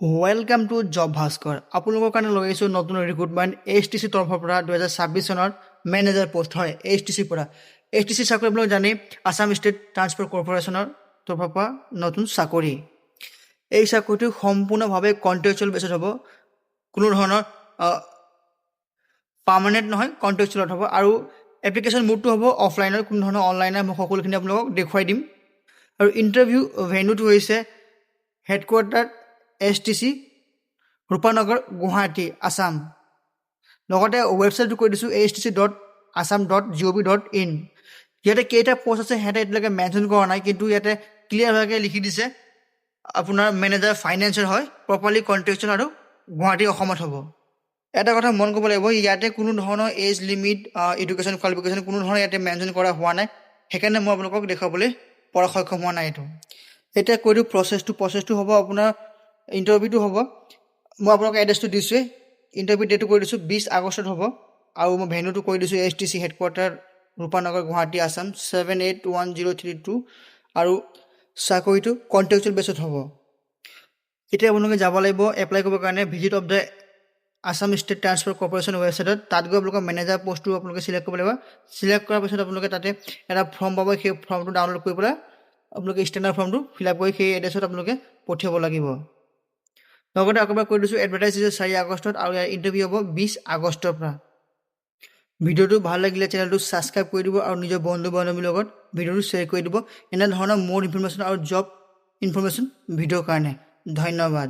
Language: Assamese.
Welcome to job Bhaskar. আপোনালোকৰ কাৰণে লৈ আহিছোঁ নতুন ৰিক্ৰুটমেণ্ট HTC তৰফৰ পৰা 2026 চনৰ মেনেজাৰ পষ্ট হয়। HTC পৰা HTC চাকৰি আপোনালোকে জানেই, আছাম ষ্টেট ট্ৰান্সপৰ্ট কৰ্পৰেশ্যনৰ তৰফৰ পৰা নতুন চাকৰি। এই চাকৰিটো সম্পূৰ্ণভাৱে কণ্ট্ৰেকচুৱেল বেছত হ'ব, কোনো ধৰণৰ পাৰ্মানেণ্ট নহয়, কণ্ট্ৰেকচুৱেলত হ'ব। আৰু এপ্লিকেশ্যন মোডটো হ'ব অফলাইনৰ, কোনো ধৰণৰ অনলাইনৰ মই সকলোখিনি আপোনালোকক দেখুৱাই দিম। আৰু ইণ্টাৰভিউ ভেন্যুটো হৈছে হেডকোৱাৰ্টাৰ HTC ৰূপানগৰ গুৱাহাটী আছাম। লগতে ৱেবছাইটটো কৈ দিছোঁ htc.assam.gov.in। ইয়াতে কেইটা পষ্ট আছে সিহঁতে এতিয়ালৈকে মেনশ্যন কৰা নাই, কিন্তু ইয়াতে ক্লিয়াৰভাৱে লিখি দিছে আপোনাৰ মেনেজাৰ ফাইনেন্সৰ হয়, প্ৰপাৰলি কণ্ট্ৰেকচুৱেল আৰু গুৱাহাটী অসমত হ'ব। এটা কথা মন কৰিব লাগিব, ইয়াতে কোনো ধৰণৰ এজ লিমিট, এডুকেশ্যন কোৱালিফিকেশ্যন কোনো ধৰণৰ ইয়াতে মেনশ্যন কৰা হোৱা নাই, সেইকাৰণে মই আপোনালোকক দেখুৱাবলৈ পৰা সক্ষম হোৱা নাই এইটো। এতিয়া কৈ দিওঁ প্ৰচেছটো হ'ব আপোনাৰ ইণ্টাৰভিউটো হ'ব। মই আপোনালোকক এড্ৰেছটো দিছোঁৱেই, ইণ্টাৰভিউ ডেটটো কৈ দিছোঁ 20 আগষ্টত হ'ব। আৰু মই ভেন্যুটো কৈ দিছোঁ HTC হেডকোৱাৰ্টাৰ ৰূপানগৰ গুৱাহাটী আছাম 781032। আৰু চাকৰিটো কণ্ট্ৰেকচুৱেল বেছত হ'ব। এতিয়া আপোনালোকে যাব লাগিব এপ্লাই কৰিবৰ কাৰণে visit of the Assam state transport corporation ৱেবছাইটত। তাত গৈ আপোনালোকৰ মেনেজাৰ পষ্টটো আপোনালোকে চিলেক্ট কৰিব লাগিব। চিলেক্ট কৰাৰ পিছত আপোনালোকে তাতে এটা ফৰ্ম পাব, সেই ফৰ্মটো ডাউনলোড কৰি পেলাই আপোনালোকে ষ্টেণ্ডাৰ্ড ফৰ্মটো ফিল আপ কৰি সেই এড্ৰেছত আপোনালোকে পঠিয়াব লাগিব। লগতে আকৌ কৈ দিছোঁ এডভাৰটাইজ দিছে 4 আগষ্টত, আৰু ইয়াৰ ইণ্টাৰভিউ হ'ব 20 আগষ্টৰ পৰা। ভিডিঅ'টো ভাল লাগিলে চেনেলটো ছাবস্ক্ৰাইব কৰি দিব আৰু নিজৰ বন্ধু বান্ধৱীৰ লগত ভিডিঅ'টো শ্বেয়াৰ কৰি দিব এনেধৰণৰ মোৰ ইনফৰমেশ্যন আৰু জব ইনফৰমেশ্যন ভিডিঅ'ৰ কাৰণে। ধন্যবাদ।